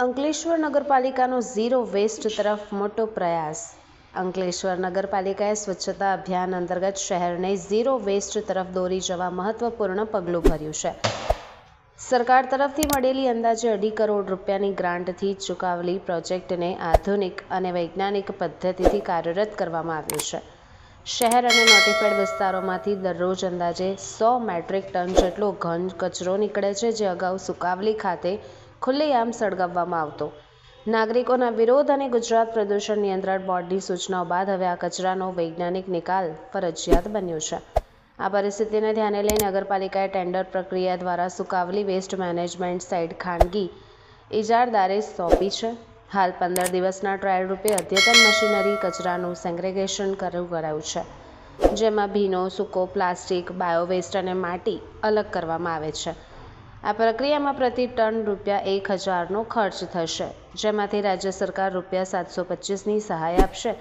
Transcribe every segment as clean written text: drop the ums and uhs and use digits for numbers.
Ankleshwar નગરપાલિકાનો zero waste તરફ મોટો પ્રયાસ। અંકલેશ્વર નગરપાલિકાએ સ્વચ્છતા અભિયાન અંતર્ગત શહેરને ઝીરો વેસ્ટ તરફ દોરી જવા મહત્વપૂર્ણ પગલું ભર્યું છે। સરકાર તરફથી મળેલી અંદાજે 2.5 કરોડ રૂપિયાની ગ્રાન્ટથી ચૂકવાયેલી પ્રોજેક્ટને આધુનિક અને વૈજ્ઞાનિક પદ્ધતિથી કાર્યરત કરવામાં આવ્યું છે। શહેર અને નોટિફાઈડ વિસ્તારોમાંથી દરરોજ અંદાજે 100 મેટ્રિક ટન જેટલો ઘન કચરો નીકળે છે, જે અગાઉ સુકાવલી ખાતે ખુલ્લેઆમ સળગાવવામાં આવતો। નાગરિકોના વિરોધ અને ગુજરાત પ્રદૂષણ નિયંત્રણ બોર્ડની સૂચનાઓ બાદ હવે આ કચરાનો વૈજ્ઞાનિક નિકાલ ફરજિયાત બન્યો છે। આ પરિસ્થિતિને ધ્યાને લઈ નગરપાલિકાએ ટેન્ડર પ્રક્રિયા દ્વારા સુકાવલી વેસ્ટ મેનેજમેન્ટ સાઇટ ખાનગી ઇજારદારે સોંપી છે। હાલ 15 દિવસના ટ્રાયલ રૂપે અદ્યતન મશીનરી કચરાનું સેગ્રેગેશન કરાયું છે, જેમાં ભીનો, સૂકો, પ્લાસ્ટિક, બાયોવેસ્ટ અને માટી અલગ કરવામાં આવે છે। આ પ્રક્રિયામાં પ્રતિ ટન ₹1000નો ખર્ચ થશે, જેમાંથી રાજ્ય સરકાર ₹725ની સહાય આપશે।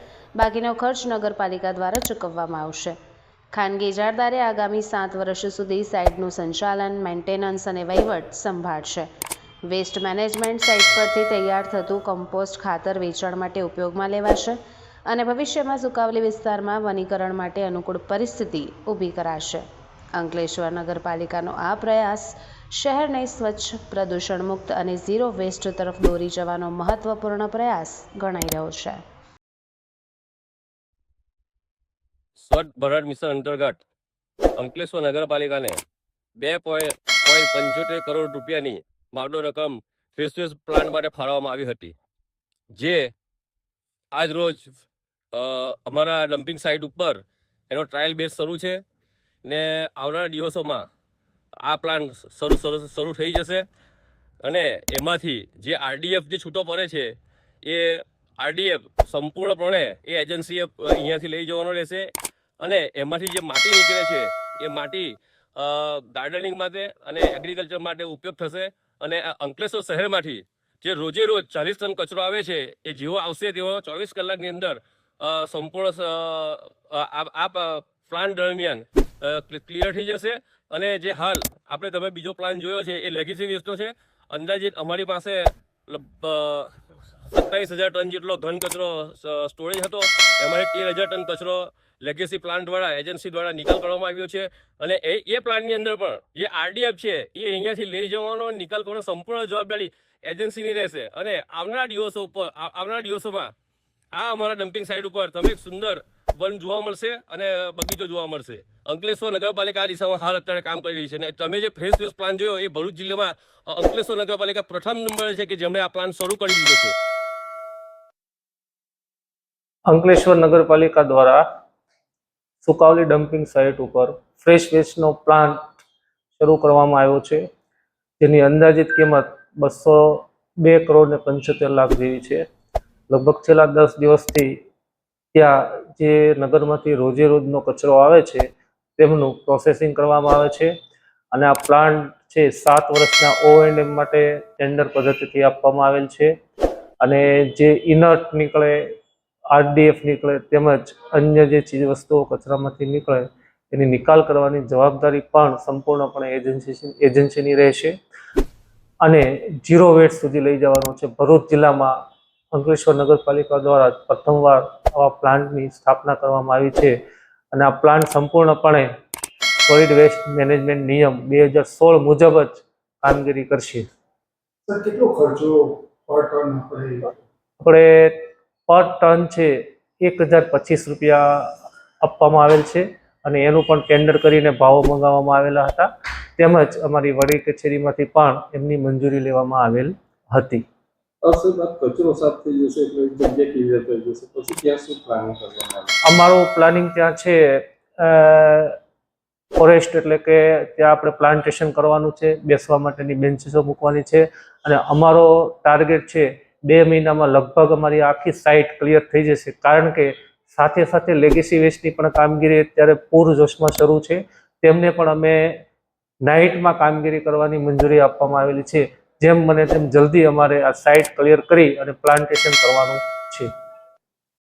બાકીનો ખર્ચ નગરપાલિકા દ્વારા ચૂકવવામાં આવશે। ખાનગી ઇજારદારે આગામી 7 વર્ષ સુધી સાઇટનું સંચાલન, મેન્ટેનન્સ અને વહીવટ સંભાળશે। વેસ્ટ મેનેજમેન્ટ સાઇટ પરથી તૈયાર થતું કમ્પોસ્ટ ખાતર વેચાણ માટે ઉપયોગમાં લેવાશે અને ભવિષ્યમાં સુકાવલી વિસ્તારમાં વનીકરણ માટે અનુકૂળ પરિસ્થિતિ ઊભી કરાશે। અંકલેશ્વર નગરપાલિકાનો આ પ્રયાસ શહેરને સ્વચ્છ, પ્રદૂષણ મુક્ત અને ઝીરો વેસ્ટ તરફ દોરી જવાનો મહત્વપૂર્ણ પ્રયાસ ગણાઈ રહ્યો છે। સ્વચ્છ ભારત મિશન અંતર્ગત અંકલેશ્વર નગરપાલિકાને 2.75 કરોડ રૂપિયાની મામલો રકમ ફેસ વેસ્ટ પ્લાન્ટ માટે ફાળવવામાં આવી હતી, જે આજ રોજ અમારા ડમ્પિંગ સાઇટ ઉપર એનો ટ્રાયલ બેઝ શરૂ છે ને આવનારા દિવસોમાં આ પ્લાન શરૂ થઈ જશે અને એમાંથી જે આરડીએફ જે છૂટો પડે છે એ આરડીએફ સંપૂર્ણપણે એ એજન્સીએ અહીંયાથી લઈ જવાનો રહેશે અને એમાંથી જે માટી નીકળે છે એ માટી ગાર્ડનિંગ માટે અને એગ્રીકલ્ચર માટે ઉપયોગ થશે અને આ અંકલેશ્વર શહેરમાંથી જે રોજે રોજ 40 ટન કચરો આવે છે એ જેવો આવશે તેવો 24 કલાકની અંદર સંપૂર્ણ આ પ્લાન દરમિયાન ક્લિયર થઈ જશે। અને જે હાલ આપણે તમે બીજો પ્લાન જોયો છે એ લેગેસી વેસ્ટનો છે। અંદાજિત અમારી પાસે 27,000 ટન જેટલો ઘન કચરો સ્ટોરેજ હતો, એમાંથી 13,000 ટન કચરો લેગેસી પ્લાન્ટ દ્વારા એજન્સી દ્વારા નિકાલ કરવામાં આવ્યો છે અને એ પ્લાન્ટની અંદર પણ જે આરડીએફ છે એ અહીંયાથી લઈ જવાનો નિકાલ કરવાનો સંપૂર્ણ જવાબદારી એજન્સીની રહેશે। અને આવનારા દિવસોમાં આ અમારા ડમ્પિંગ સાઇટ ઉપર તમે એક સુંદર વન જોવા મળશે અને બગીચો જોવા મળશે। અંકલેશ્વર નગરપાલિકા આ દિશામાં હાલ અત્યારે કામ કરી રહી છે અને તમે જે ફ્રેશ વેસ્ટ પ્લાન જોયો એ ભરૂચ જિલ્લામાં અંકલેશ્વર નગરપાલિકા પ્રથમ નંબરે છે કે જેમણે આ પ્લાન શરૂ કરી દીધો છે। અંકલેશ્વર નગરપાલિકા દ્વારા સુકાવલી ડમ્પિંગ સાઇટ ઉપર ફ્રેશ વેસ્ટનો પ્લાન્ટ શરૂ કરવામાં આવ્યો છે, જેની અંદાજિત કિંમત 202 કરોડ ને 75 લાખ જેવી છે। લગભગ છેલ્લા 10 દિવસથી ત્યાં જે નગરમાંથી રોજે રોજનો કચરો આવે છે તેમનું પ્રોસેસિંગ કરવામાં આવે છે અને આ પ્લાન્ટ છે 7 વર્ષના O&M માટે ટેન્ડર પદ્ધતિથી આપવામાં આવેલ છે અને જે ઇનર્ટ નીકળે, આરડીએફ નીકળે તેમજ અન્ય જે ચીજ વસ્તુઓ કચરામાંથી નીકળે એની નિકાલ કરવાની જવાબદારી પણ સંપૂર્ણપણે એજન્સીની રહેશે અને ઝીરો વેસ્ટ સુધી લઈ જવાનો છે। ભરૂચ જિલ્લામાં અંકલેશ્વર નગરપાલિકા દ્વારા પ્રથમવાર આવા પ્લાન્ટની સ્થાપના કરવામાં આવી છે અને આ પ્લાન્ટ સંપૂર્ણપણે સોલિડ વેસ્ટ મેનેજમેન્ટ નિયમ 2016 મુજબ જ કામગીરી કરશે। કેટલો ખર્ચો પર ટન આપણે પર ટન છે 1025 રૂપિયા આપવામાં આવેલ છે અને એનું પણ ટેન્ડર કરીને ભાવો મંગાવવામાં આવેલા હતા, તેમજ અમારી વડી કચેરીમાંથી પણ એમની મંજૂરી લેવામાં આવેલ હતી। કચરો સાફ થઈ જશે એટલે જગ્યા ક્લિયર થઈ જશે, પછી ત્યાં શું પ્લાનિંગ કરવામાં આવે? અમારું પ્લાનિંગ ત્યાં છે ફોરેસ્ટ એટલે કે ત્યાં આપણે પ્લાન્ટેશન કરવાનું છે, બેસવા માટેની બેન્ચીસો મૂકવાની છે અને અમારો ટાર્ગેટ છે 2 મહિનામાં લગભગ અમારી આખી સાઇટ ક્લિયર થઈ જશે, કારણ કે સાથે સાથે લેગેસી વેસ્ટની પણ કામગીરી અત્યારે પૂરજોશમાં શરૂ છે। તેમને પણ અમે નાઇટમાં કામગીરી કરવાની મંજૂરી આપવામાં આવેલી છે। જેમ બને તેમ જલ્દી અમારે આ સાઇટ ક્લિયર કરી અને પ્લાન્ટેશન કરવાનું